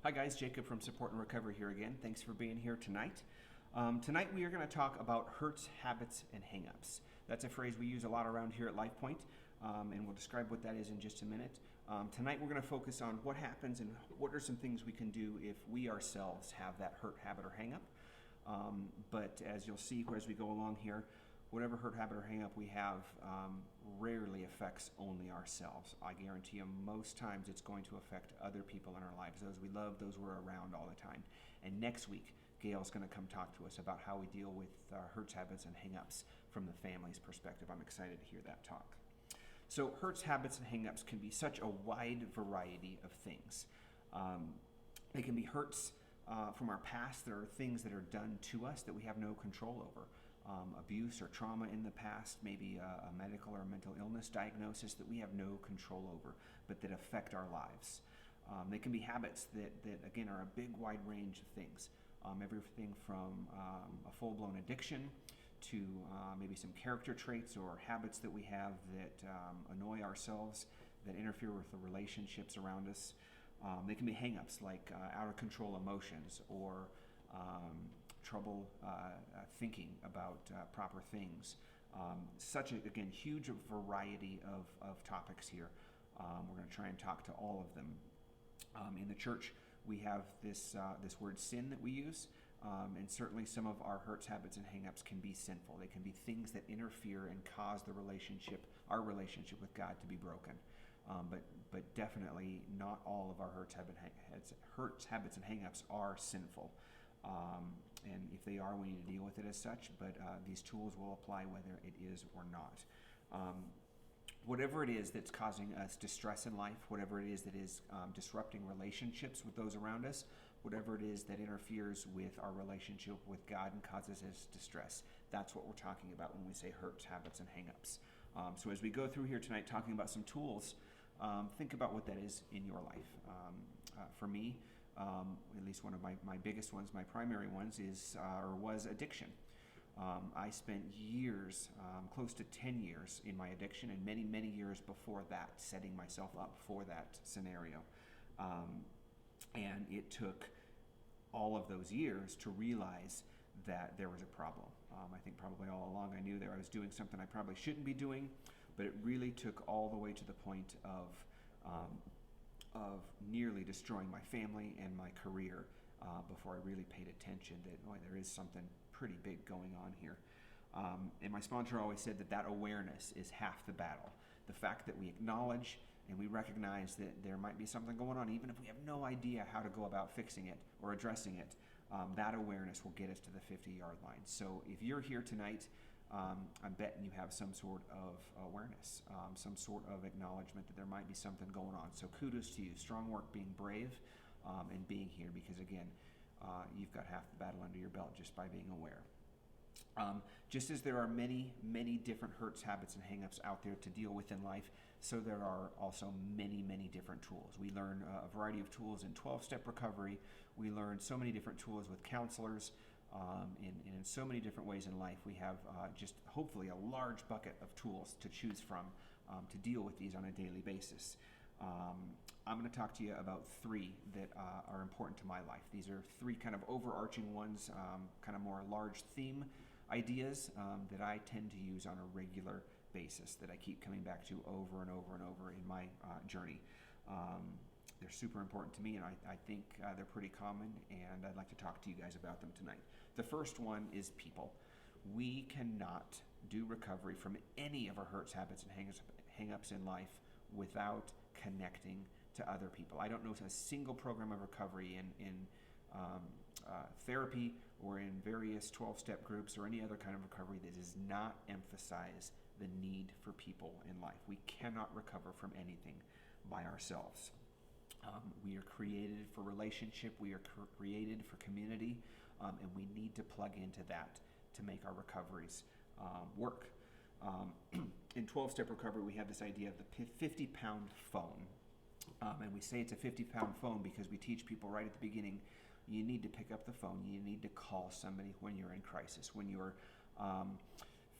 Hi guys, Jacob from Support and Recovery here again. Thanks for being here tonight. Tonight we are going to talk about hurts, habits, and hangups. That's a phrase we use a lot around here at LifePoint, and we'll describe what that is in just a minute. Tonight we're going to focus on what happens and what are some things we can do if we ourselves have that hurt, habit, or hangup. But as you'll see as we go along here, whatever hurt, habit, or hang-up we have rarely affects only ourselves. I guarantee you most times it's going to affect other people in our lives, those we love, those we're around all the time. And next week, Gail's going to come talk to us about how we deal with hurts, habits, and hang-ups from the family's perspective. I'm excited to hear that talk. So hurts, habits, and hang-ups can be such a wide variety of things. They can be hurts from our past. There are things that are done to us that we have no control over. Abuse or trauma in the past, maybe a medical or mental illness diagnosis that we have no control over, but that affect our lives. They can be habits that again, are a big, wide range of things. Everything from a full-blown addiction to maybe some character traits or habits that we have that annoy ourselves, that interfere with the relationships around us. They can be hang-ups like out-of-control emotions or trouble thinking about proper things. Such a, again, huge variety of topics here. We're going to try and talk to all of them. In the church, we have this word sin that we use, and certainly some of our hurts, habits, and hang-ups can be sinful. They can be things that interfere and cause our relationship with God to be broken. But definitely not all of our hurts, habits, and hang-ups are sinful. And if they are, we need to deal with it as such, but these tools will apply whether it is or not. Whatever it is that's causing us distress in life, whatever it is that is disrupting relationships with those around us, whatever it is that interferes with our relationship with God and causes us distress, that's what we're talking about when we say hurts, habits, and hang-ups. So as we go through here tonight talking about some tools, think about what that is in your life. For me, at least one of my biggest ones, my primary ones, was addiction. I spent years, close to 10 years in my addiction, and many, many years before that, setting myself up for that scenario. And it took all of those years to realize that there was a problem. I think probably all along I knew that I was doing something I probably shouldn't be doing, but it really took all the way to the point of nearly destroying my family and my career before I really paid attention that there is something pretty big going on here. And my sponsor always said that awareness is half the battle. The fact that we acknowledge and we recognize that there might be something going on, even if we have no idea how to go about fixing it or addressing it, that awareness will get us to the 50-yard line. So if you're here tonight, I'm betting you have some sort of awareness, some sort of acknowledgement that there might be something going on. So kudos to you. Strong work being brave and being here, because again, you've got half the battle under your belt just by being aware. Just as there are many, many different hurts, habits, and hang-ups out there to deal with in life, so there are also many, many different tools. We learn a variety of tools in 12-step recovery. We learn so many different tools with counselors. In so many different ways in life, we have just hopefully a large bucket of tools to choose from to deal with these on a daily basis. I'm going to talk to you about three that are important to my life. These are three kind of overarching ones, kind of more large theme ideas that I tend to use on a regular basis, that I keep coming back to over and over and over in my journey. They're super important to me, and I think they're pretty common, and I'd like to talk to you guys about them tonight. The first one is people. We cannot do recovery from any of our hurts, habits, and hang-ups in life without connecting to other people. I don't know a single program of recovery in therapy or in various 12-step groups or any other kind of recovery that does not emphasize the need for people in life. We cannot recover from anything by ourselves. We are created for relationship, we are created for community, and we need to plug into that to make our recoveries work. In 12-step recovery, we have this idea of the 50-pound phone. And we say it's a 50-pound phone because we teach people right at the beginning, you need to pick up the phone, you need to call somebody when you're in crisis, when you're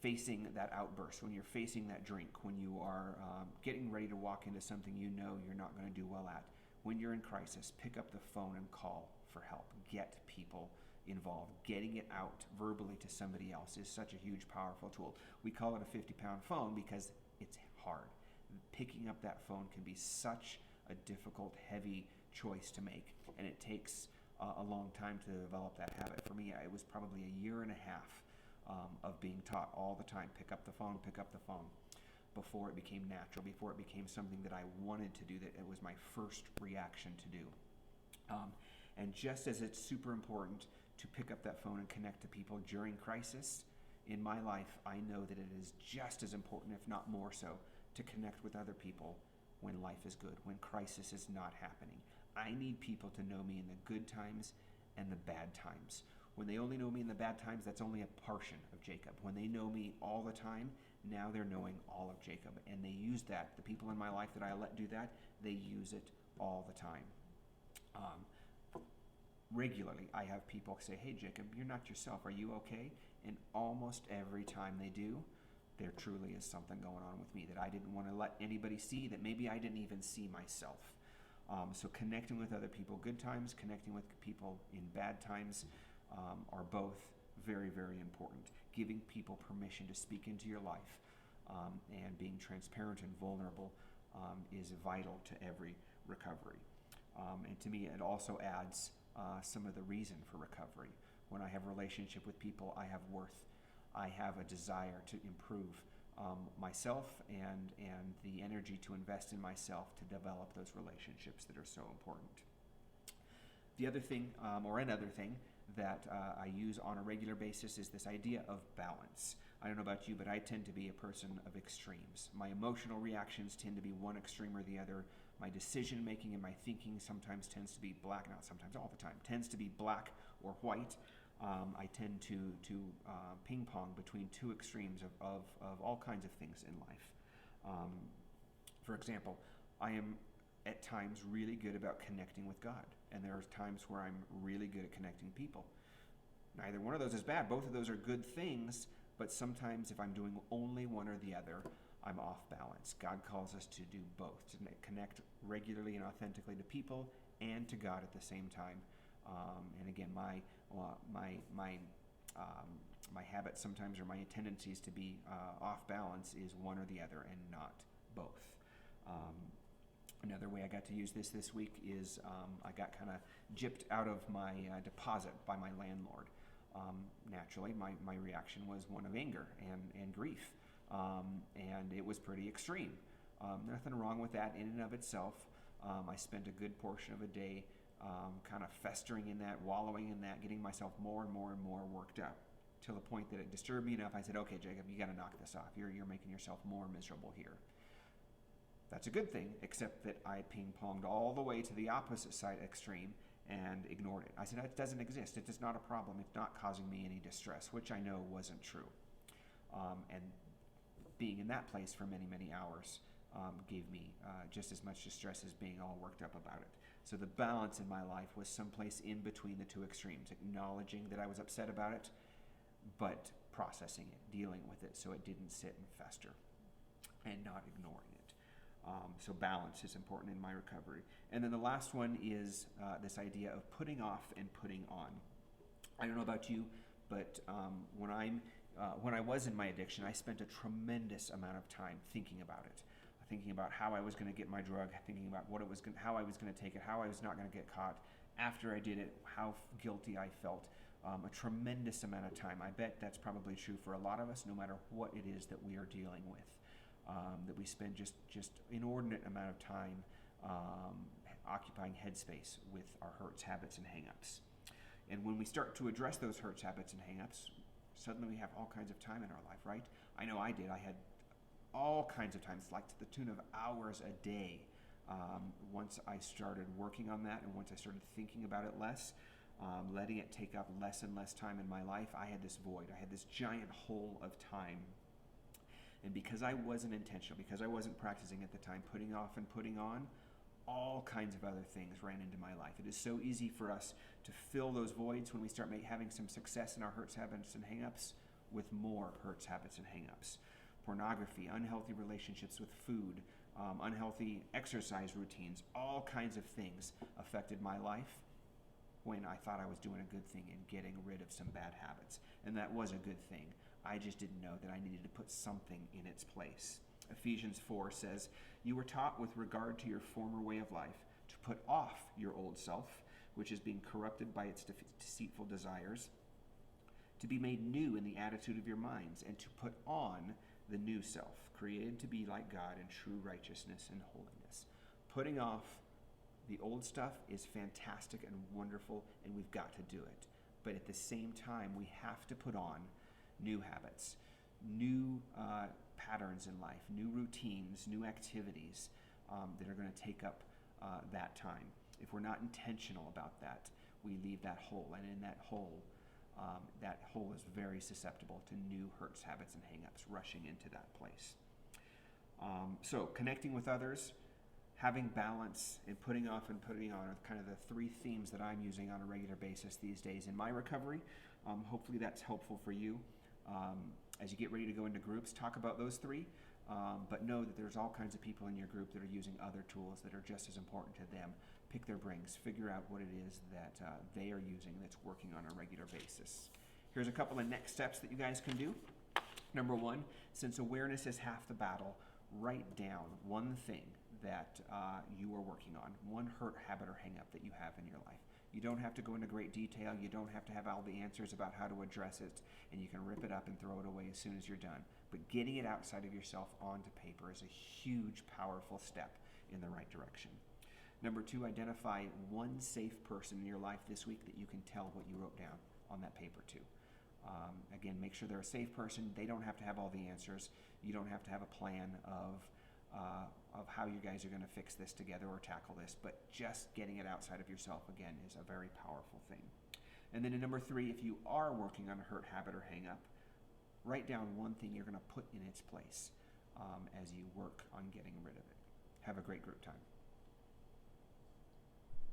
facing that outburst, when you're facing that drink, when you are getting ready to walk into something you know you're not going to do well at. when you're in crisis, pick up the phone and call for help. Get people involved. Getting it out verbally to somebody else is such a huge, powerful tool. We call it a 50-pound phone because it's hard. Picking up that phone can be such a difficult, heavy choice to make, and it takes a long time to develop that habit. For me, it was probably a year and a half of being taught all the time, pick up the phone, before it became natural, before it became something that I wanted to do, that it was my first reaction to do. And just as it's super important to pick up that phone and connect to people during crisis, in my life, I know that it is just as important, if not more so, to connect with other people when life is good, when crisis is not happening. I need people to know me in the good times and the bad times. When they only know me in the bad times, that's only a portion of Jacob. When they know me all the time, now they're knowing all of Jacob. And they use that. The people in my life that I let do that, they use it all the time. Regularly, I have people say, hey, Jacob, you're not yourself. Are you okay? And almost every time they do, there truly is something going on with me that I didn't want to let anybody see, that maybe I didn't even see myself. So connecting with other people good times, connecting with people in bad times are both very, very important. Giving people permission to speak into your life and being transparent and vulnerable is vital to every recovery. And to me, it also adds some of the reason for recovery. When I have a relationship with people, I have worth. I have a desire to improve myself and the energy to invest in myself to develop those relationships that are so important. The other thing, or another thing, that I use on a regular basis is this idea of balance. I don't know about you, but I tend to be a person of extremes. My emotional reactions tend to be one extreme or the other. My decision making and my thinking sometimes tends to be black, not sometimes, all the time, tends to be black or white. I tend to ping pong between two extremes of all kinds of things in life. For example, I am at times really good about connecting with God, and there are times where I'm really good at connecting people. Neither one of those is bad. Both of those are good things, but sometimes if I'm doing only one or the other, I'm off balance. God calls us to do both, to connect regularly and authentically to people and to God at the same time. And again, my habit sometimes, or my tendencies to be off balance, is one or the other and not both. Another way I got to use this week is I got kind of gypped out of my deposit by my landlord. Naturally, my reaction was one of anger and grief, and it was pretty extreme. Nothing wrong with that in and of itself. I spent a good portion of a day kind of festering in that, wallowing in that, getting myself more and more and more worked up, to the point that it disturbed me enough. I said, okay, Jacob, you got to knock this off. You're making yourself more miserable here. That's a good thing, except that I ping-ponged all the way to the opposite side extreme and ignored it. I said, it doesn't exist. It is not a problem. It's not causing me any distress, which I know wasn't true. And being in that place for many, many hours gave me just as much distress as being all worked up about it. So the balance in my life was someplace in between the two extremes, acknowledging that I was upset about it, but processing it, dealing with it so it didn't sit and fester, and not ignoring it. So balance is important in my recovery. And then the last one is this idea of putting off and putting on. I don't know about you, but when I was in my addiction, I spent a tremendous amount of time thinking about it. Thinking about how I was going to get my drug, thinking about how I was going to take it, how I was not going to get caught. After I did it, how guilty I felt. A tremendous amount of time. I bet that's probably true for a lot of us, no matter what it is that we are dealing with. That we spend just inordinate amount of time occupying headspace with our hurts, habits, and hangups. And when we start to address those hurts, habits, and hangups, suddenly we have all kinds of time in our life, right? I know I did. I had all kinds of times, like to the tune of hours a day. Once I started working on that, and once I started thinking about it less, letting it take up less and less time in my life, I had this void. I had this giant hole of time. And because I wasn't intentional, because I wasn't practicing at the time, putting off and putting on, all kinds of other things ran into my life. It is so easy for us to fill those voids when we start having some success in our hurts, habits, and hangups with more hurts, habits, and hangups. Pornography, unhealthy relationships with food, unhealthy exercise routines, all kinds of things affected my life when I thought I was doing a good thing and getting rid of some bad habits. And that was a good thing. I just didn't know that I needed to put something in its place. Ephesians 4 says, "You were taught with regard to your former way of life to put off your old self, which is being corrupted by its deceitful desires, to be made new in the attitude of your minds, and to put on the new self, created to be like God in true righteousness and holiness." Putting off the old stuff is fantastic and wonderful, and we've got to do it. But at the same time, we have to put on new habits, new patterns in life, new routines, new activities that are going to take up that time. If we're not intentional about that, we leave that hole, and in that hole is very susceptible to new hurts, habits, and hangups rushing into that place. So connecting with others, having balance, and putting off and putting on are kind of the three themes that I'm using on a regular basis these days in my recovery. Hopefully that's helpful for you. As you get ready to go into groups, talk about those three, but know that there's all kinds of people in your group that are using other tools that are just as important to them. Pick their brains, figure out what it is that they are using that's working on a regular basis. Here's a couple of next steps that you guys can do. Number one, since awareness is half the battle, write down one thing that you are working on, one hurt, habit, or hang-up that you have in your life. You don't have to go into great detail. You don't have to have all the answers about how to address it, and you can rip it up and throw it away as soon as you're done. But getting it outside of yourself onto paper is a huge, powerful step in the right direction. Number two, identify one safe person in your life this week that you can tell what you wrote down on that paper to. Again, make sure they're a safe person. They don't have to have all the answers. You don't have to have a plan of how you guys are going to fix this together or tackle this, but just getting it outside of yourself, again, is a very powerful thing. And then in number three, if you are working on a hurt, habit, or hang up, write down one thing you're going to put in its place as you work on getting rid of it. Have a great group time.